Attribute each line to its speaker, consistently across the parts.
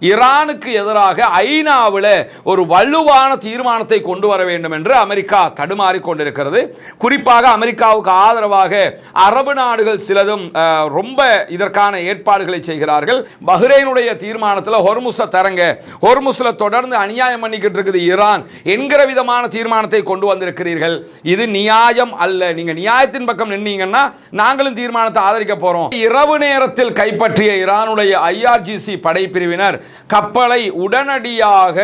Speaker 1: ஈரானுக்கு எதிராக ஐநாவில் ஒரு வலுவான தீர்மானத்தை கொண்டு வர வேண்டும் என்று அமெரிக்கா தடுமாறி கொண்டிருக்கிறது. குறிப்பாக அமெரிக்காவுக்கு ஆதரவாக அரபு நாடுகள் சிலதும் ரொம்ப இதற்கான ஏற்பாடுகளை செய்கிறார்கள். பஹ்ரைனுடைய தீர்மானத்தில் ஹொர்முஸை தரங்க, ஹொர்முஸ்ல தொடர்ந்து அநியாயம் பண்ணிக்கிட்டு இருக்குது ஈரான் என்கிற விதமான தீர்மானத்தை கொண்டு வந்திருக்கிறீர்கள். இது நியாயம் அல்ல. நீங்க நியாயத்தின் பக்கம் நின்னீங்கன்னா நாங்களும் தீர்மானத்தை ஆதரிக்க போறோம். இரவு நேரத்தில் கைப்பற்றிய ஈரானுடைய IRGC படைப்பிரிவினர் கப்பலை உடனடியாக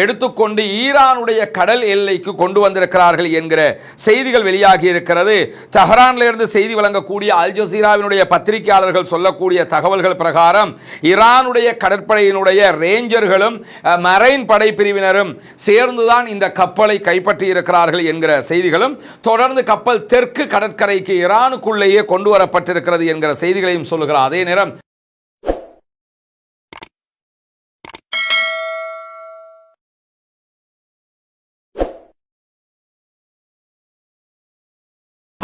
Speaker 1: எடுத்துக்கொண்டு ஈரானுடைய கடல் எல்லைக்கு கொண்டு வந்திருக்கிறார்கள் என்கிற செய்திகள் வெளியாகி இருக்கிறது. தெஹ்ரானில் இருந்து செய்தி வழங்கக்கூடிய அல் ஜசீராவினுடைய பத்திரிகையாளர்கள் சொல்லக்கூடிய தகவல்கள் பிரகாரம் ஈரானுடைய கடற்படையினுடைய ரேஞ்சர்களும் மரைன் படைப்பிரிவினரும் சேர்ந்துதான் இந்த கப்பலை கைப்பற்றி இருக்கிறார்கள் என்கிற செய்திகளும், தொடர்ந்து கப்பல் தெற்கு கடற்கரைக்கு ஈரானுக்குள்ளேயே கொண்டு வரப்பட்டிருக்கிறது என்கிற செய்திகளையும் சொல்லுகிறார். அதே நேரம்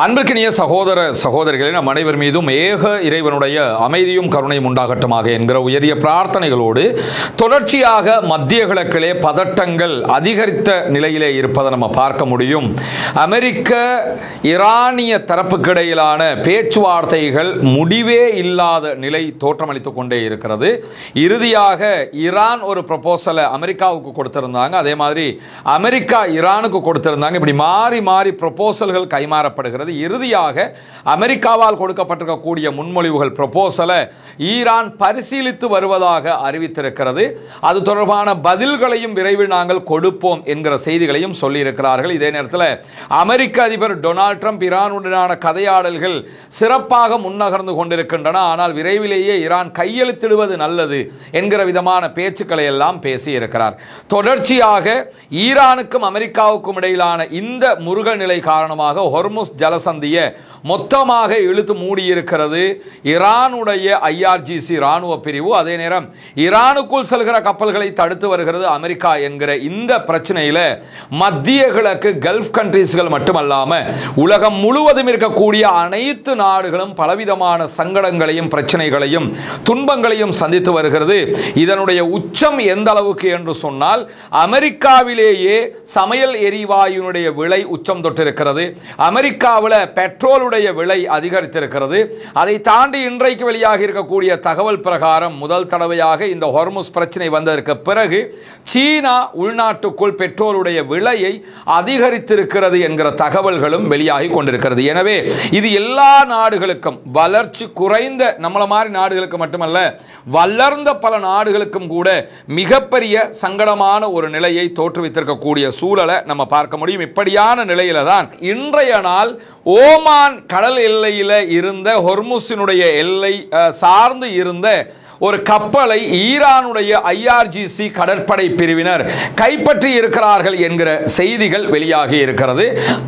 Speaker 1: அன்பிற்கினிய சகோதர சகோதரிகளே, நம் அனைவர் மீதும் ஏக இறைவனுடைய அமைதியும் கருணையும் உண்டாகட்டுமாக என்கிற உயரிய பிரார்த்தனைகளோடு தொடர்ச்சியாக மத்திய கிழக்கிலே பதட்டங்கள் அதிகரித்த நிலையிலே இருப்பதை நம்ம பார்க்க முடியும். அமெரிக்க ஈரானிய தரப்புக்கிடையிலான பேச்சுவார்த்தைகள் முடிவே இல்லாத நிலை தோற்றமளித்துக் கொண்டே இருக்கிறது. இறுதியாக ஈரான் ஒரு ப்ரொபோசலை அமெரிக்காவுக்கு கொடுத்திருந்தாங்க, அதே மாதிரி அமெரிக்கா ஈரானுக்கு கொடுத்திருந்தாங்க. இப்படி மாறி மாறி ப்ரொபோசல்கள் கைமாறப்படுகிறது. இறுதியாக அமெரிக்காவால் கொடுக்கப்பட்டிருக்கக்கூடிய முன்மொழிவுகள் ப்ரொபோசலை ஈரான் பரிசீலித்து வருவதாக அறிவித்திருக்கிறது. அது தொடர்பான பதில்களையும் விரைவில் நாங்கள் கொடுப்போம் என்கிற செய்திகளையும் சொல்லியிருக்கிறார்கள். இதே நேரத்தில் அமெரிக்க அதிபர் டொனால்ட் ட்ரம்ப் ஈரானுடனான கதையாடல்கள் சிறப்பாக முன்னகர்ந்து கொண்டிருக்கின்றன, ஆனால் விரைவிலேயே ஈரான் கையெழுத்திடுவது நல்லது என்கிற விதமான பேச்சுக்களை எல்லாம் பேசியிருக்கிறார். தொடர்ச்சியாக ஈரானுக்கும் அமெரிக்காவுக்கும் இடையிலான இந்த முருகல் நிலை காரணமாக ஹொர்முஸ் ஜலசந்திய மொத்தமாக இழுத்து மூடியிருக்கிறது ஈரானுடைய IRGC ராணுவ பிரிவு. அதே நேரம் ஈரானுக்குள் செல்கிற கப்பல்களை தடுத்து வருகிறது அமெரிக்கா என்கிற இந்த பிரச்சனையில் மத்திய கிழக்கு கல்ஃப் கண்ட்ரீஸ்கள் மட்டுமல்லாம உலகம் முழுவதும் இருக்கக்கூடிய அனைத்து நாடுகளும் பலவிதமான சங்கடங்களையும் பிரச்சனைகளையும் துன்பங்களையும் சந்தித்து வருகிறது. இதனுடைய உச்சம் எந்த அளவுக்கு என்று சொன்னால் அமெரிக்காவிலேயே சமையல் எரிவாயுனுடைய விலை உச்சம் தொட்டிருக்கிறது. அமெரிக்காவில் பெட்ரோலுடைய விலை அதிகரித்திருக்கிறது. அதை தாண்டி இன்றைக்கு வெளியாக இருக்கக்கூடிய தகவல் பிரகாரம் முதல் தடவையாக இந்த ஹொர்முஸ் பிரச்சனை வந்ததற்கு பிறகு சீனா உள்நாட்டுக்குள் பெட்ரோலுடைய விலையை அதிகரித்திருக்கிறது என்கிற தகவல்களும் வெளியாகி கொண்டிருக்கிறது. எனவே இது எல்லா நாடுகளுக்கும், வளர்ச்சி குறைந்த நம்மள மாதிரி நாடுகளுக்கு மட்டுமல்ல, வளர்ந்த பல நாடுகளுக்கும் கூட மிகப்பெரிய சங்கடமான ஒரு நிலையை தோற்றுவித்திருக்கக்கூடிய சூழலை நம்ம பார்க்க முடியும். இப்படியான நிலையில தான் இன்றைய நாள் ஓமான் கடல் எல்லையில் இருந்த ஹொர்முஸினுடைய எல்லை சார்ந்து இருந்த ஒரு கப்பலை ஈரானுடைய IRGC கடற்படை பிரிவினர் கைப்பற்றி இருக்கிறார்கள் என்கிற செய்திகள் வெளியாகி இருக்கிறது.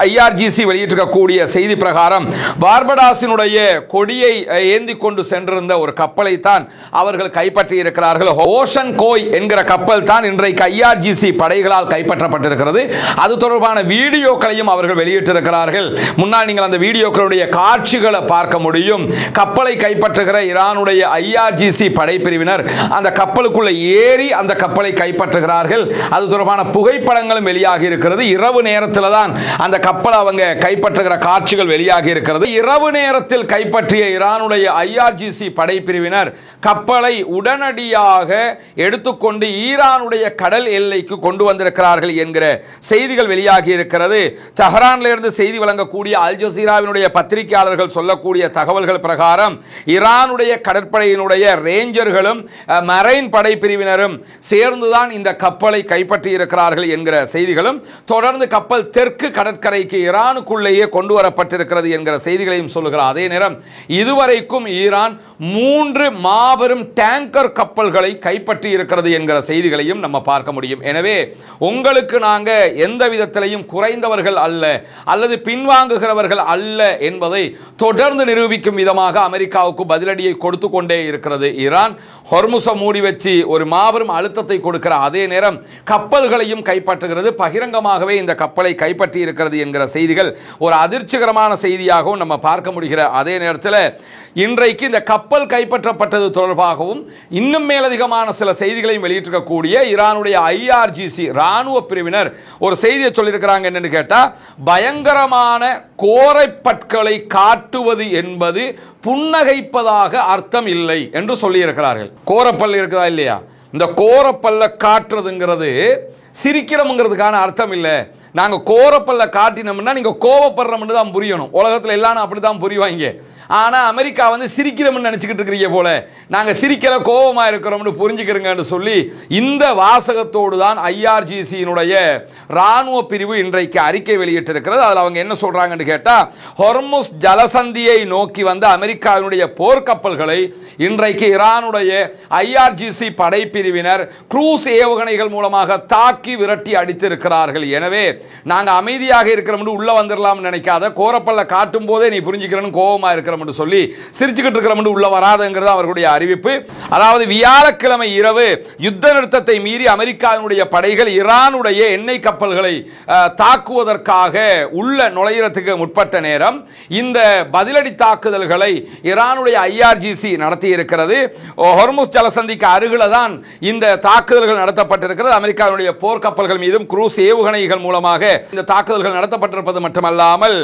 Speaker 1: IRGC வெளியிட்டிருக்கக்கூடிய செய்தி பிரகாரம் பார்படாஸினுடைய கொடியை ஏந்தி கொண்டு சென்றிருந்த ஒரு கப்பலை தான் அவர்கள் கைப்பற்றி இருக்கிறார்கள். ஓஷன் கோய் என்கிற கப்பல் தான் இன்றைக்கு IRGC படைகளால் கைப்பற்றப்பட்டிருக்கிறது. அது தொடர்பான வீடியோக்களையும் அவர்கள் வெளியிட்டிருக்கிறார்கள். முன்னால் நீங்கள் அந்த வீடியோக்களுடைய காட்சிகளை பார்க்க முடியும். கப்பலை கைப்பற்றுகிற ஈரானுடைய IRGC படைப்பிரிவினர் அந்த கப்பலுக்குள்ள ஏறி அந்த கப்பலை கைப்பற்றுகிறார்கள். அது தொடர்பான புகைப்படங்களும் வெளியாகி இருக்கிறது. இரவு நேரத்தில் தான் அந்த கப்பலை அவங்க கைப்பற்றுகிற காட்சிகள் வெளியாகி இருக்கிறது. இரவு நேரத்தில் கைப்பற்றிய ஈரானுடைய IRGC படைப்பிரிவினர் கப்பலை உடனடியாக எடுத்துக்கொண்டு ஈரானுடைய கடல் எல்லைக்கு கொண்டு வந்திருக்கிறார்கள் என்கிற செய்திகள் வெளியாகி இருக்கிறது. தெஹ்ரானில் இருந்து செய்தி வழங்கக்கூடிய அல் ஜசீராவினுடைய பத்திரிகையாளர்கள் சொல்லக்கூடிய தகவல்கள் பிரகாரம் ஈரானுடைய கடற்படையினுடைய ரேஞ்சர்களும் மரைன் படைப்பிரிவினரும் சேர்ந்துதான் இந்த கப்பலை கைப்பற்றி இருக்கிறார்கள் என்கிற செய்திகளும், தொடர்ந்து கப்பல் தெற்கு கடற்கரைக்கு ஈரானுக்குள்ளேயே கொண்டு வரப்பட்டிருக்கிறது என்கிற செய்திகளையும் சொல்லுகிறார். அதே நேரம் இதுவரைக்கும் ஈரான் 3 மாபெரும் டேங்கர் கப்பல்களை கைப்பற்றி இருக்கிறது என்கிற செய்திகளையும் நம்ம பார்க்க முடியும். எனவே உங்களுக்கு நாங்க எந்த விதத்திலையும் குறைந்தவர்கள் அல்ல அல்லது பின்வாங்குகிறவர்கள் அல்ல என்பதை தொடர்ந்து நிரூபிக்கும் விதமாக அமெரிக்காவுக்கு பதிலடியை கொடுத்து கொண்டே இருக்கிறது ஈரான். ஈரான் ஹொர்முஸை மூடி வச்சு ஒரு மாபெரும் அழுத்தத்தை கொடுக்கிற அதே நேரம் கப்பல்களையும் கைப்பற்றுகிறது. பகிரங்கமாகவே இந்த கப்பலை கைப்பற்றி இருக்கிறது என்கிற செய்திகள் ஒரு அதிர்ச்சிகரமான செய்தியாகவும் நம்ம பார்க்க முடிகிற அதே நேரத்தில் இன்றைக்கு இந்த கப்பல் கைப்பற்றப்பட்டது தொடர்பாகவும் இன்னும் மேலதிகமான சில செய்திகளையும் வெளியிட்டிருக்கக்கூடிய ஈரானுடைய IRGC ராணுவ பிரிவினர் ஒரு செய்தியை சொல்லியிருக்கிறாங்க. என்னன்னு கேட்டா, பயங்கரமான கோரைப்பற்களை காட்டுவது என்பது புன்னகைப்பதாக அர்த்தம் இல்லை என்று சொல்லியிருக்கிறார்கள். கோரப்பல் இருக்குதா இல்லையா, இந்த கோரப்பல்ல காட்டுறதுங்கிறது சிரிக்கிறோம்ங்கிறதுக்கான அர்த்தம் இல்லை. நாங்கள் கோரப்பல்ல காட்டினோம்னா நீங்கள் கோவப்படுறோம்னு தான் புரியணும். உலகத்தில் எல்லாரும் அப்படி தான் புரிவாங்க. ஆனால் அமெரிக்கா வந்து சிரிக்கிறோம்னு நினச்சிக்கிட்டு இருக்கிறீங்க போல, நாங்கள் சிரிக்கல கோபமாக இருக்கிறோம்னு புரிஞ்சுக்கிறோங்கன்னு சொல்லி இந்த வாசகத்தோடு தான் IRGCயினுடைய இராணுவ பிரிவு இன்றைக்கு அறிக்கை வெளியிட்டிருக்கிறது. அதில் அவங்க என்ன சொல்கிறாங்கன்னு கேட்டால், ஹொர்முஸ் ஜலசந்தியை நோக்கி வந்த அமெரிக்காவினுடைய போர்க்கப்பல்களை இன்றைக்கு ஈரானுடைய IRGC படைப்பிரிவினர் குரூஸ் ஏவுகணைகள் மூலமாக தாக்கி விரட்டி அடித்திருக்கிறார்கள். எனவே நாங்கள் அமைதியாக இருக்கிறோம்னு உள்ள வந்துடலாம்னு நினைக்காத, கோரப்பல்ல காட்டும் போதே நீ புரிஞ்சுக்கிறேன்னு கோபமாக இருக்கிற சொல்லி சிரிச்சுக்கிட்டு இருக்கிற உள்ள வராதுங்கிறது அவர்களுடைய அறிவிப்பு. அதாவது வியாழக்கிழமை இரவு யுத்த நிறுத்தத்தை மீறி அமெரிக்காவினுடைய படைகள் ஈரானுடைய எண்ணெய் கப்பல்களை தாக்குவதற்காக உள்ள நுழையறதுக்கு முற்பட்ட நேரம் இந்த பதிலடி தாக்குதல்களை ஈரானுடைய IRGC நடத்தி இருக்கிறது. ஹொர்முஸ் ஜலசந்திக்கு அருகில தான் இந்த தாக்குதல்கள் நடத்தப்பட்டிருக்கிறது. அமெரிக்காவினுடைய போர்க்கப்பல்கள் மீதும் குரூஸ் ஏவுகணைகள் மூலமாக இந்த தாக்குதல்கள் நடத்தப்பட்டிருப்பது மட்டுமல்லாமல்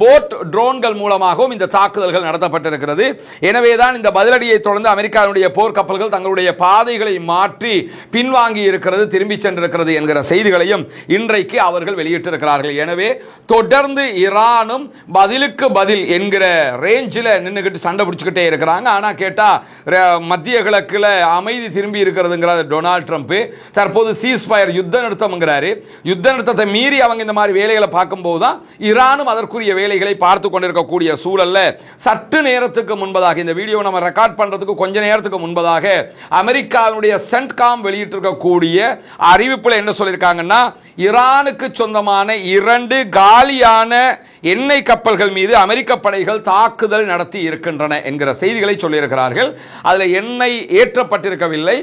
Speaker 1: போட் ட்ரோன்கள் மூலமாகவும் இந்த தாக்குதல்கள் நடத்தப்பட்டிருக்கிறது. எனவேதான் இந்த பதிலடியை தொடர்ந்து அமெரிக்காவுடைய போர்க்கப்பல்கள் தங்களுடைய பாதைகளை மாற்றி பின்வாங்கி இருக்கிறது, திரும்பி சென்றிருக்கிறது என்கிற செய்திகளையும் இன்றைக்கு அவர்கள் வெளியிட்டிருக்கிறார்கள். எனவே தொடர்ந்து ஈரானும் பதிலுக்கு பதில் என்கிற ரேஞ்சில் நின்றுகிட்டு சண்டை பிடிச்சுக்கிட்டே இருக்கிறாங்க. ஆனா கேட்டா மத்திய கிழக்குல அமைதி திரும்பி இருக்கிறதுங்கிறது டொனால்ட் ட்ரம்ப். தற்போது சீஸ்ஃபயர் யுத்த நிறுத்தம்ங்கிறாரு. யுத்த நிறுத்தத்தை மீறி அவங்க இந்த மாதிரி வேலைகளை பார்க்கும்போது தான் ஈரானும் அதற்குரிய வேலைகளை பார்த்து கொண்டிருக்கக்கூடிய சூழல்ல சற்று நேரத்துக்கு முன்பதாக, இந்த வீடியோ நம்ம ரெக்கார்ட் பண்றதுக்கு கொஞ்ச நேரத்துக்கு முன்பதாக அமெரிக்காவுடைய சென்ட்காம் வெளியிட்டிருக்கக்கூடிய அறிவிப்புல என்ன சொல்லியிருக்காங்கன்னா, ஈரானுக்கு சொந்தமான 2 காலியான எண்ணெய் கப்பல்கள் மீது அமெரிக்க படைகள் தாக்குதல் நடத்தி இருக்கின்றன என்கிற செய்திகளை சொல்லியிருக்கிறார்கள். அதில் எண்ணெய் ஏற்றப்பட்டிருக்கவில்லை,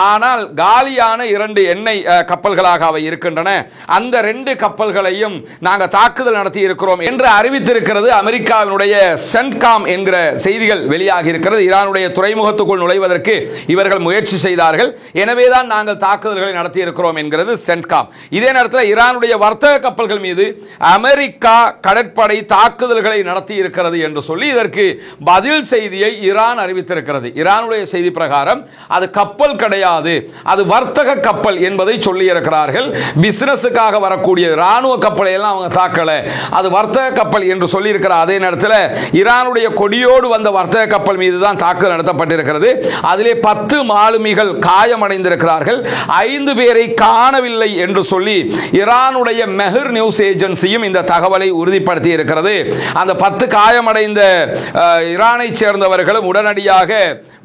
Speaker 1: ஆனால் காலியான 2 எண்ணெய் கப்பல்களாக அவை இருக்கின்றன. அந்த 2 கப்பல்களையும் நாங்கள் தாக்குதல் நடத்தி இருக்கிறோம் என்று அறிவித்திருக்கிறது அமெரிக்காவினுடைய சென்ட்காம் என்கிற செய்திகள் வெளியாகி இருக்கிறது. ஈரானுடைய துறைமுகத்துக்குள் நுழைவதற்கு இவர்கள் முயற்சி செய்தார்கள், எனவேதான் நாங்கள் தாக்குதல்களை நடத்தி இருக்கிறோம் என்கிறது சென்ட்காம். இதே நேரத்தில் ஈரானுடைய வர்த்தக கப்பல்கள் மீது அமெரிக்கா கடற்படை தாக்குதல்களை நடத்தி இருக்கிறது என்று சொல்லி இதற்கு பதில் செய்தியை ஈரான் அறிவித்திருக்கிறது. ஈரானுடைய செய்தி பிரகாரம் அது கப்பல் கிடையாது, அது வர்த்தக கப்பல் என்பதை சொல்லி இருக்கிறார்கள். பிசினஸுக்காக வரக்கூடிய ராணுவ கப்பலை எல்லாம் அவங்க தாக்கல, அது வர்த்தக கப்பல் என்று சொல்லி இருக்கிற அதே நேரத்தில் ஈரானுடைய கொடியோடு வந்த வர்த்தக கப்பல் மீது தான் தாக்குதல் நடத்தப்பட்டிருக்கிறது. அதிலே 10 மாலுமிகள் காயமடைந்திருக்கிறார்கள், 5 பேரை காணவில்லை என்று சொல்லி ஈரானுடைய மெஹர் நியூஸ் ஏஜென்சியும் இந்த தகவலை உறுதிப்படுத்தி இருக்கிறது. அந்த 10 காயமடைந்த ஈரானை சேர்ந்தவர்களும் உடனடியாக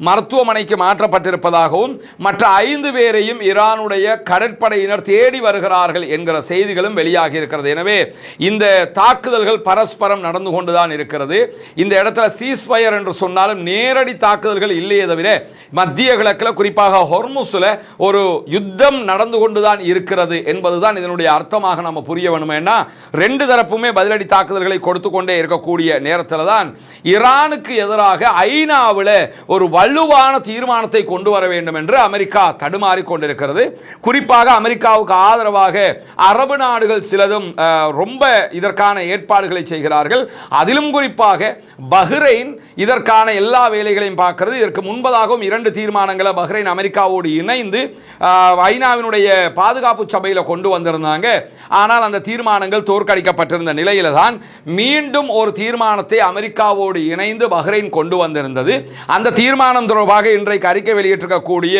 Speaker 1: மருத்துவமனைக்கு மாற்றப்பட்டிருப்பதாகவும் மற்ற 5 பேரையும் ஈரானுடைய கடற்படையினர் தேடி வருகிறார்கள் என்கிற செய்திகளும் வெளியாகி இருக்கிறது. எனவே இந்த தாக்குதல்கள் பரஸ்பரம் நடந்து கொண்டுதான் இருக்கிறது. இந்த இடத்துல சீஸ்ஃபயர் என்று சொன்னாலும் நேரடி தாக்குதல்கள் இல்லையே தவிர மத்திய கிழக்கில் குறிப்பாக ஹொர்முஸ்ல ஒரு யுத்தம் நடந்து கொண்டுதான் இருக்கிறது என்பதுதான் இதனுடைய அர்த்தமாக நம்ம புரிய வேணுமேனா, 2 தரப்புமே பதிலடி தாக்குதல்களை கொடுத்து கொண்டே இருக்கக்கூடிய நேரத்தில் தான் ஈரானுக்கு எதிராக ஐநாவில் ஒரு வலுவான தீர்மானத்தை கொண்டு வர வேண்டும் என்று அமெரிக்கா தடுமாறி கொண்டிருக்கிறது. குறிப்பாக அமெரிக்காவுக்கு ஆதரவாக அரபு நாடுகள் சிலதும் ரொம்ப இதற்கான ஏற்பாடுகளை செய்கிறார்கள். அதிலும் குறிப்பாக பஹ்ரைன் இதற்கான எல்லா வேலைகளையும் பார்க்கிறது. இதற்கு முன்பதாகவும் 2 தீர்மானங்களை பஹ்ரைன் அமெரிக்காவோடு இணைந்து ஐநாவினுடைய பாதுகாப்பு சபையில் கொண்டு வந்திருந்தாங்க. ஆனால் அந்த தீர்மானங்கள் தோற்கடிக்கப்பட்டிருந்த நிலையில தான் மீண்டும் ஒரு தீர்மானத்தை அமெரிக்காவோடு இணைந்து பஹ்ரைன் கொண்டு வந்திருந்தது. அந்த தீர்மானம் தொடர்பாக இன்றைக்கு அறிக்கை வெளியிட்டிருக்கக்கூடிய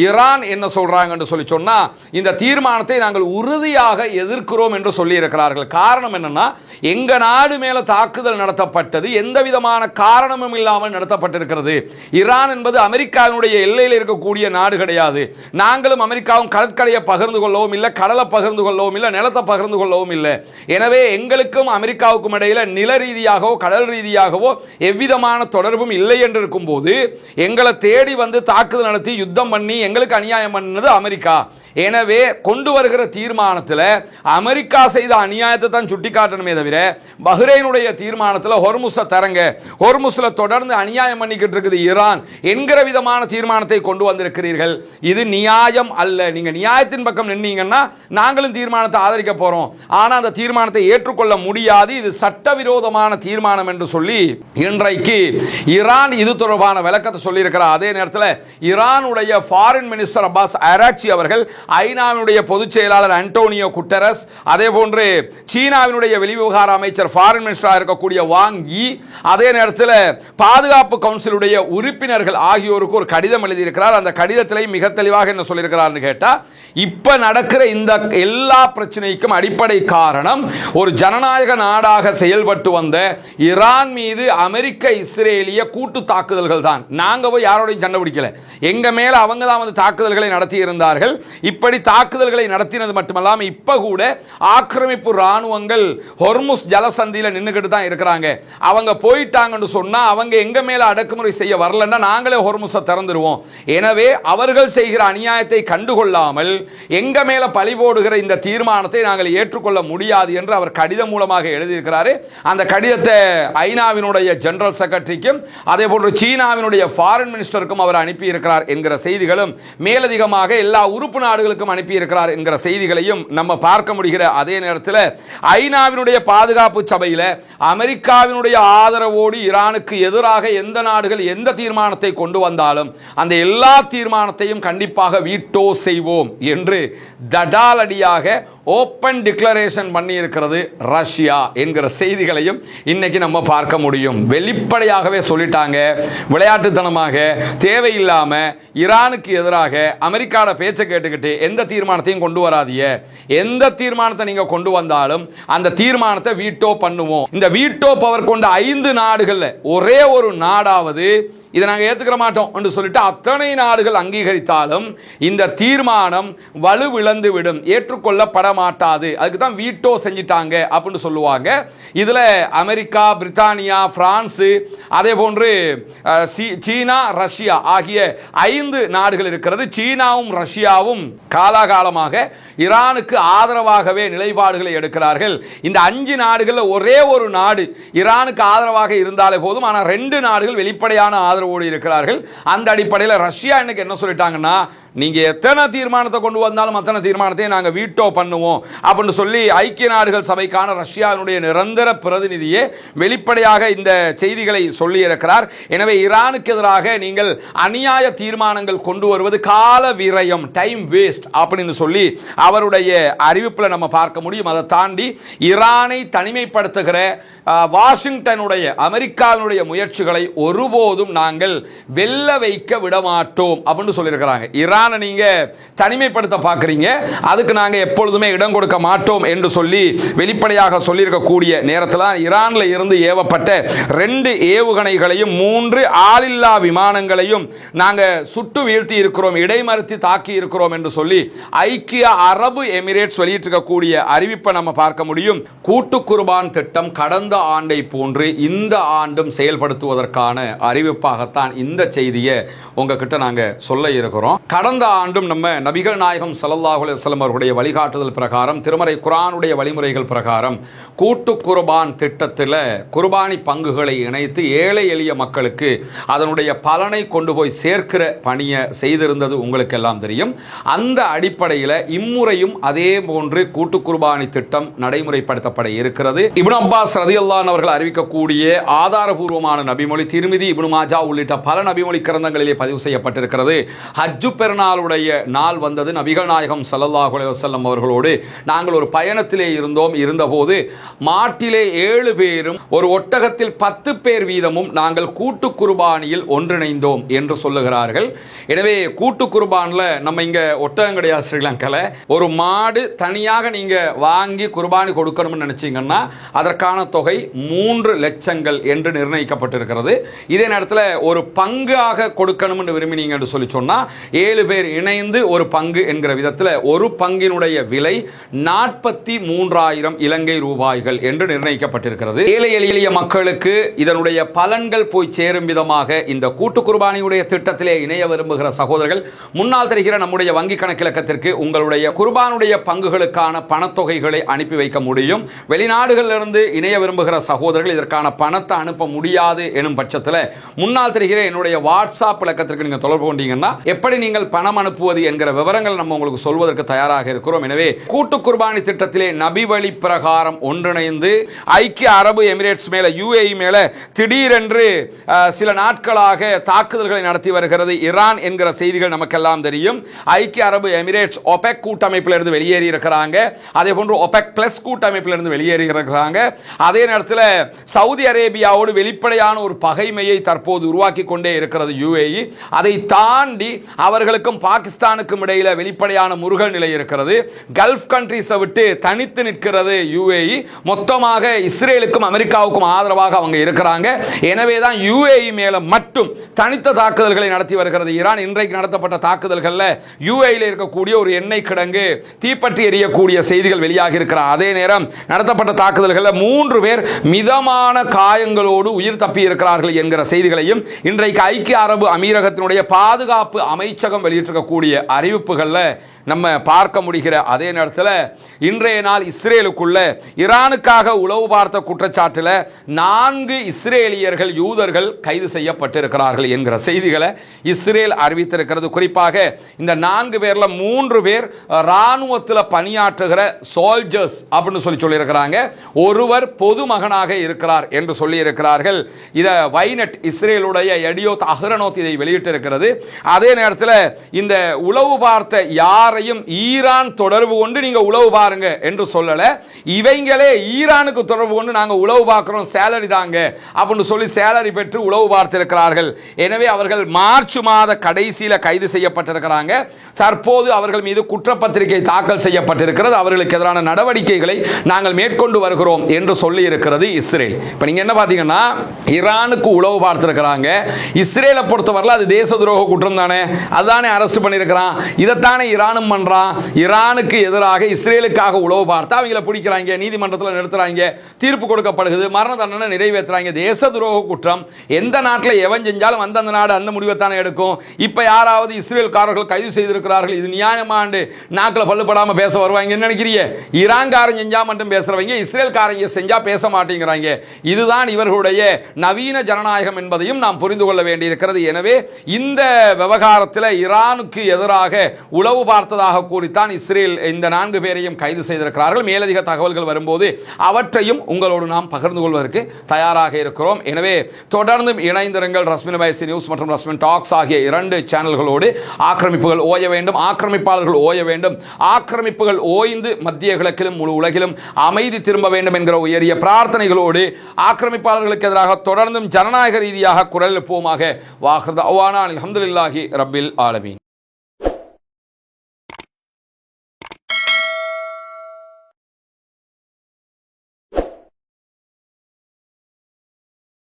Speaker 1: ஈரான் என்ன சொல்றாங்கன்னு சொல்லி சொன்னா, இந்த தீர்மானத்தை நாங்கள் உறுதியாக எதிர்க்கிறோம் என்று சொல்லி இருக்கிறார்கள். காரணம் என்னன்னா, எங்க நாடு மேல தாக்குதல் நடத்தப்பட்டது எந்த எந்த விதமான காரணமும் இல்லாமல் நடத்தப்பட்டிருக்கிறது. ஈரான் என்பது அமெரிக்காவினுடைய எல்லையில் இருக்கக்கூடிய நாடு கிடையாது. நாங்களும் அமெரிக்காவும் கடற்கரையை பகிர்ந்து கொள்ளவும் இல்லை, கடலை பகிர்ந்து கொள்ளவும் இல்லை, நிலத்தை பகிர்ந்து கொள்ளவும் இல்லை. எனவே எங்களுக்கும் அமெரிக்காவுக்கும் இடையில நில ரீதியாகவோ கடல் ரீதியாகவோ எவ்விதமான தொடர்பும் இல்லை என்று இருக்கும் போது எங்களை தேடி வந்து தாக்குதல் நடத்தி யுத்தம் பண்ணி எங்களுக்கு அநியாயம் பண்ணது அமெரிக்கா. எனவே கொண்டு வருகிற தீர்மானத்தில் அமெரிக்கா செய்த அநியாயத்தை தான் சுட்டிக்காட்டணுமே தவிர பஹ்ரைனுடைய தீர்மானத்தில் ஹொர்முஸை தரங்க, ஹொர்முஸ்ல தொடர்ந்து அநியாயம் பண்ணிக்கிட்டு இருக்குது ஈரான் என்கிற விதமான தீர்மானத்தை கொண்டு வந்திருக்கிறீர்கள். இது நியாயம் அல்ல. நீங்க நியாயத்தின் பக்கம் நின்னீங்கன்னா நாங்களும் தீர்மானத்தை ஆதரிக்க போறோம். ஆனா அந்த தீர்மானத்தை ஏற்றுக்கொள்ள முடியாது, இது சட்டவிரோதமான தீர்மானம் என்று சொல்லி இன்றைக்கு ஈரான் இது தொடர்பான விளக்கத்தை சொல்லி இருக்கிறார். அதே நேரத்தில் ஈரானுடைய ஃபாரின் மினிஸ்டர் அப்பாஸ் அராக்சி அவர்கள், ஐநாவினுடைய பொதுச் செயலாளர் அன்டோனியோ குட்டரஸ், அதே போன்று சீனாவினுடைய வெளிவிவகார அமைச்சர் ஃபாரின் மினிஸ்டராக இருக்கக்கூடிய வாங் யி, அதே நேரத்தில் பாதுகாப்பு கவுன்சிலுடைய உறுப்பினர்கள் ஆகியோருக்கு ஒரு கடிதம் எழுதியிருக்கிறார். அந்த கடிதத்திலே மிக தெளிவாக என்ன சொல்லியிருக்கிறார்னு கேட்டா, இப்ப நடக்கிற இந்த எல்லா பிரச்சனைக்கும் அடிப்படை காரணம் ஒரு ஜனநாயக நாடாக செயல்பட்டு வந்த ஈரான் மீது அமெரிக்க இஸ்ரேலிய கூட்டு தாக்குதல்கள் தான். நாங்க போய் யாரோடையும் சண்டை பிடிக்கல, எங்க மேல அவங்க தான் வந்து தாக்குதல்களை நடத்தி இருந்தார்கள். இப்படி தாக்குதல்களை நடத்தினது மட்டுமல்லாமல் இப்ப கூட ஆக்கிரமிப்பு ராணுவங்கள் ஹொர்முஸ் ஜலசந்தியில நின்னுக்கிட்டு தான் இருக்கிறாங்க. அவங்க போயிட்டாங்கன்னு சொன்னா அவங்க எங்க மேல அடக்குமுறை செய்ய வரலன்னா நாங்களே ஹொர்முஸை திறந்துருவோம். எனவே அவர்கள் செய்கிற அநியாயத்தை கண்டுகொள்ளாமல் எங்க மேல பழி போடுகிற இந்த தீர்மானத்தை நாங்கள் ஏற்றுக்கொள்ள முடியாது என்று அவர் கடிதம் மூலமாக எழுதியிருக்கிறார். அந்த கடிதத்தை ஐநாவினுடைய ஜெனரல் செக்ரட்டரிக்கும் அதே போன்று சீனாவினுடைய ஃபாரின் மினிஸ்டருக்கும் அவர் அனுப்பி இருக்கிறார் என்கிற செய்திகளும் மேலதிகமாக எல்லா உறுப்பு நாடுகளுக்கும் அனுப்பி இருக்கிறார் என்கிற செய்திகளையும் நம்ம பார்க்க முடிகிற அதே நேரத்தில் ஐநாவினுடைய பாதுகாப்பு சபையில் அமெரிக்காவினுடைய ஆதரவோடு ஈரானுக்கு எதிராக எந்த நாடுகள் எந்த தீர்மானத்தை கொண்டு வந்தாலும் அந்த எல்லா தீர்மானத்தையும் கண்டிப்பாக வீட்டோ செய்வோம் என்று தடாலடியாக ஓப்பன் டிக்ளரேஷன் பண்ணி இருக்கிறது ரஷ்யா என்கிற செய்திகளையும் இன்னைக்கு நம்ம பார்க்க முடியும். வெளிப்படையாகவே சொல்லிட்டாங்க, விளையாட்டுத்தனமாக தேவையில்லாம ஈரானுக்கு எதிராக அமெரிக்காவோட பேச்சை கேட்டுக்கிட்டு எந்த தீர்மானத்தையும் கொண்டு வராதீங்க, எந்த தீர்மானத்தை நீங்க கொண்டு வந்தாலும் அந்த தீர்மானத்தை வீட்டோ பண்ணுவோம். இந்த வீட்டோ பவர் கொண்ட 5 நாடுகள்ல ஒரே ஒரு நாடாவது இதை நாங்கள் ஏற்றுக்கிற மாட்டோம் என்று சொல்லிட்டு அத்தனை நாடுகள் அங்கீகரித்தாலும் இந்த தீர்மானம் வலுவிழந்து விடும், ஏற்றுக்கொள்ளப்பட மாட்டாது. அதுக்கு தான் வீட்டோ செஞ்சிட்டாங்க அப்படின்னு சொல்லுவாங்க. இதில் அமெரிக்கா, பிரித்தானியா, பிரான்ஸ், அதே போன்று சீனா, ரஷ்யா ஆகிய 5 நாடுகள் இருக்கிறது. சீனாவும் ரஷ்யாவும் காலாகாலமாக ஈரானுக்கு ஆதரவாகவே நிலைப்பாடுகளை எடுக்கிறார்கள். இந்த 5 நாடுகளில் ஒரே ஒரு நாடு ஈரானுக்கு ஆதரவாக இருந்தாலே போதும், ஆனால் 2 நாடுகள் வெளிப்படையான ஆதரவோடு இருக்கிறார்கள். அந்த அடிப்படையில் ரஷ்யா இன்னைக்கு என்ன சொல்லிட்டாங்கன்னா, நீங்க எத்தனை தீர்மானத்தை கொண்டு வந்தாலும் அத்தனை தீர்மானத்தையும் நாங்கள் வீட்டோ பண்ணுவோம் அப்படின்னு சொல்லி ஐக்கிய நாடுகள் சபைக்கான ரஷ்யாவினுடைய நிரந்தர பிரதிநிதியே வெளிப்படையாக இந்த செய்திகளை சொல்லி இருக்கிறார். எனவே ஈரானுக்கு எதிராக நீங்கள் அநியாய தீர்மானங்கள் கொண்டு வருவது கால விரயம், டைம் வேஸ்ட் அப்படின்னு சொல்லி அவருடைய அறிவிப்பில் நம்ம பார்க்க முடியும். அதை தாண்டி ஈரானை தனிமைப்படுத்துகிற வாஷிங்டனுடைய அமெரிக்காவினுடைய முயற்சிகளை ஒருபோதும் நாங்கள் வெல்ல வைக்க விடமாட்டோம் அப்படின்னு சொல்லியிருக்கிறாங்க. ஈரானை நீங்க தனிமைப்படுத்த பார்க்குறீங்க, அதுக்கு நாங்கள் எப்பொழுதுமே இடம் கொடுக்க மாட்டோம் என்று சொல்லி வெளிப்படையாக சொல்லியிருக்கக்கூடிய நேரத்தில் ஈரானில் இருந்து ஏவப்பட்ட 2 ஏவுகணைகளையும் 3 ஆளில்லா விமானங்களையும் நாங்கள் சுட்டு வீழ்த்தி இருக்கிறோம், இடைமறுத்தி தாக்கி இருக்கிறோம் என்று சொல்லி ஐக்கிய அரபு எமிரேட்ஸ் வெளியிட்டிருக்கக்கூடிய அறிவிப்பை நம்ம பார்க்க முடியும். கூட்டு குர்பான் திட்டம் கடந்த ஆண்டை போன்று இந்த ஆண்டும் செயல்படுத்துவதற்கான அறிவிப்பாகத்தான் இந்த செய்தியை உங்ககிட்ட நாங்க சொல்ல இருக்கிறோம். கடந்த ஆண்டும் நம்ம நபிகள் நாயகம் ஸல்லல்லாஹு அலைஹி வஸல்லம் அவர்களுடைய வழிகாட்டுதல் பிரகாரம், திருமறை குர்ஆனுடைய வழிமுறைகள் பிரகாரம் கூட்டு குர்பான் திட்டத்தில் குர்பானி பங்குகளை இணைத்து ஏழை எளிய மக்களுக்கு அதனுடைய பலனை கொண்டு போய் சேர்க்கிற பணியை செய்திருந்தது உங்களுக்கு எல்லாம் தெரியும். அந்த அடிப்படையில் இம்முறையும் அதே போன்று கூட்டு குர்பானி திட்டம் நடைமுறைப்படுத்தப்பட இருக்கிறது. இப்னு அப்பாஸ் ரலியல்லாஹு அன்ஹு அவர்கள் அறிவிக்கக்கூடிய ஆதாரபூர்வமான நபிமொழி, திருமிதி, இப்னு மாஜா உள்ளிட்ட பல நபிமொழி கிரந்தங்களிலே பதிவு செய்யப்பட்டிருக்கிறது. ஹஜ்ஜு பெருநாள் நாளுடைய நாள் வந்தது. நபிகள் நாயகம் ஸல்லல்லாஹு அலைஹி வஸல்லம் அவர்களோடு நாங்கள் ஒரு பயணத்திலே இருந்தபோது மாட்டிலே 7 பேரும் ஒரு ஒட்டகத்தில் 10 பேர் வீதமும் நாங்கள் கூட்டு குர்பானியில் ஒன்றிணைந்தோம் என்று சொல்லுகிறார்கள். எனவே கூட்டு குர்பான்ல நம்ம இங்க ஒட்டகம் கிடையாது ஸ்ரீலங்கால. ஒரு மாடு தனியாக நீங்க வாங்கி குர்பானி கொடுக்கணும்னு நினைச்சீங்கன்னா அதற்கான தொகை 3 லட்சங்கள் என்று நிர்ணயிக்கப்பட்டிருக்கிறது. இதே நேரத்தில் ஒரு பங்காக கொடுக்கணும்னு விரும்பினீங்க என்று சொல்லி சொன்னா 7 பேர் இணைந்து ஒரு பங்கு என்கிற விதத்தில் ஒரு பங்கினுடைய விலை 43,000 இலங்கை ரூபாய்கள் என்று நிர்ணயிக்கப்பட்டிருக்கிறது. ஏழை எளிய மக்களுக்கு இதனுடைய பலன்கள் போய் சேரும் விதமாக இந்த கூட்டு குர்பானியுடைய திட்டத்திலே இணைய விரும்புகிற சகோதரர்கள் முன்னால் தெரிகிற நம்முடைய வங்கி கணக்கிலக்கத்திற்கு உங்களுடைய குர்பானுடைய பங்குகளுக்கான பணத்தொகைகளை அனுப்பி வைக்க முடியும். வெளிநாடுகளிலிருந்து இணைய விரும்புகிற சகோதரர்கள் இதற்கான பணத்தை அனுப்ப முடியாது எனும் பட்சத்தில் முன்னால் தெரிகிற என்னுடைய வாட்ஸ்அப் இலக்கத்திற்கு நீங்கள் தொடர்பு கொண்டீங்கன்னா எப்படி நீங்கள் பணம் அனுப்புவது என்கிற விவரங்கள் நம்ம உங்களுக்கு சொல்வதற்கு தயாராக இருக்கிறோம். எனவே கூட்டு குர்பானி திட்டத்திலே நபி வழி பிரகாரம் ஒன்றிணைந்து ஐக்கிய அரபு எமிரேட்ஸ் மேல UAE மேல திடீரென்று சில நாட்களாக தாக்குதல்களை நடத்தி வருகிறது ஈரான் என்கிற செய்திகள் நமக்கெல்லாம் தெரியும். ஐக்கிய அரபு எமிரேட்ஸ் OPEC கூட்டமைப்பிலிருந்து வெளியேறி இருக்கிறாங்க. அதே போன்று OPEC பிளஸ் கூட்டமைப்பிலிருந்து வெளியேறி இருக்கிறாங்க. அதே நேரத்தில் சவுதி அரேபியாவோடு வெளிப்படையான ஒரு பகைமையை தற்போது உருவாக்கி கொண்டே இருக்கிறது UAE. அதை தாண்டி அவர்களுக்கும் பாகிஸ்தானுக்கும் இடையில வெளிப்படையான முருகல் நிலை இருக்கிறது. கல்ஃப் கண்ட்ரீஸை விட்டு தனித்து நிற்கிறது UAE. மொத்தமாக இஸ்ரேலுக்கும் அமெரிக்காவுக்கும் ஆதரவாக அவங்க இருக்கிறாங்க. எனவே தான் UAE மேல மட்டும் தனித்த தாக்குதல்களை நடத்தி வருகிறது ஈரான். இன்றைக்கு நடத்தப்பட்ட தாக்குதல்களில் UAE இருக்கக்கூடிய ஒரு எண்ணெய் கிடங்கு தீப்பற்றி எரியக்கூடிய செய்திகள் வெளியாகி இருக்கிறார். அதே நேரம் நடத்தப்பட்ட தாக்குதல்களில் 3 பேர் மிதமான காயங்களோடு உயிர் தப்பி இருக்கிறார்கள் என்கிற செய்திகளையும் இன்றைக்கு ஐக்கிய அரபு அமீரகத்தினுடைய பாதுகாப்பு அமைச்சகம் வெளியிட்டிருக்கக்கூடிய அறிவிப்புகளில் நம்ம பார்க்க முடிகிற அதே நேரத்தில் இன்றைய நாள் இஸ்ரேலுக்குள்ள ஈரானுக்காக உளவு பார்த்த குற்றச்சாட்டில் 4 இஸ்ரேலியர்கள் யூதர்கள் கைது செய்யப்பட்டிருக்கிறார்கள் என்கிற செய்திகளை இஸ்ரேல் அறிவித்திருக்கிறது. குறிப்பாக இந்த 4 பேர்ல 3 பேர் ராணுவத்தில் பணியாற்றுகிற சோல்ஜர்ஸ் அப்படின்னு சொல்லியிருக்கிறாங்க. ஒருவர் பொதுமகனாக இருக்கிறார் என்று சொல்லி இருக்கிறார்கள். இதை வைனட் இஸ்ரேலுடைய எடியோத் அஹ்ரனோத் இதை வெளியிட்டிருக்கிறது. அதே நேரத்தில் இந்த உளவு பார்த்த யாரையும் ஈரான் தொடர்பு கொண்டு நீங்க உளவு பாருங்க என்று சொல்லல. இவங்களே ஈரானுக்கு தொடர்பு கொண்டு நாங்க உளவு பார்க்கிறோம், சேலரி தாங்க அப்படின்னு சொல்லி சேலரி பெற்று உளவு பார்த்திருக்கிறார்கள். எனவே அவர்கள் மார்ச் மாத கடைசியில் கைது செய்யப்பட்டிருக்கிறாங்க. தற்போது அவர்கள் மீது குற்றப்பத்திரிகை தாக்கல் செய்யப்பட்டிருக்கிறது. அவர்களுக்கு எதிரான நடவடிக்கைகளை நாங்கள் மேற்கொண்டு வருகிறோம் என்று சொல்லி இருக்கிறது இஸ்ரேல். இப்ப நீங்க என்ன பாத்தீங்கன்னா ஈரானுக்கு உளவு பார்த்திருக்கிறாங்க. இஸ்ரேலை பொறுத்தவரை அது தேச துரோக குற்றம் தானே, அதுதானே அரெஸ்ட் பண்ணியிருக்கிறான். இதைத்தானே ஈரானும் பண்றான். ஈரானுக்கு எதிராக இஸ்ரேலுக்காக உளவு பார்த்தா அவங்கள பிடிக்கிறாங்க, நீதிமன்றத்தில் நிறுத்துறாங்க, தீர்ப்பு கொடுக்கப்படுகிறது, மரண தண்டனை நிறைவேற்றுறாங்க. தேச துரோக குற்றம் எந்த நாட்டில் எவன் செஞ்சாலும் அந்தந்த நாடு அந்த முடிவை தானே எடுக்கும். இப்ப யாராவது இஸ்ரேல்காரர்கள் கைது செய்திருக்கிறார்கள், இது நியாயமாண்டு நாக்கில் பல்லுப்படாம பேச வருவாங்க நினைக்கிறீங்க? ஈரான்காரன் செஞ்சா மட்டும் பேசுறவங்க இஸ்ரேல்காரங்க செஞ்சா பேச மாட்டேங்கிறாங்க. இதுதான் இவர்களுடைய நவீன ஜனநாயகம் என்பதையும் நாம் புரிந்து கொள்ள வேண்டியிருக்கிறது. எனவே இந்த விவகாரத்தில் ஈரானுக்கு எதிராக உளவு பார்த்ததாக கூறித்தான் இஸ்ரேல் இந்த 4 பேரையும் கைது செய்திருக்கிறார்கள். மேலதிக தகவல்கள் வரும்போது அவற்றையும் உங்களோடு நாம் பகிர்ந்து கொள்வதற்கு தயாராக இருக்கிறோம். எனவே தொடர்ந்து இணைந்திருங்கள். ரஸ்மின் வயசு நியூஸ் மற்றும் ரஸ்மின் டாக்ஸ் ஆகிய 2 சேனல்களோடு. ஆக்கிரமிப்புகள் ஓய வேண்டும், ஆக்கிரமிப்பாளர்கள் ஓய வேண்டும், ஆக்கிரமிப்புகள் ஓய்ந்து மத்திய கிழக்கிலும் முழு உலகிலும் அமைதி திரும்ப வேண்டும் என்கிற உயரிய பிரார்த்தனைகளோடு ஆக்கிரமிப்பாளர்களுக்கு எதிராக தொடர்ந்தும் ஜனநாயக ரீதியாக குரல் எழுப்புவோமாக. வாஹிர் தஅவானா அல்ஹம்துலில்லாஹி ரப்பில் ஆலமீன்.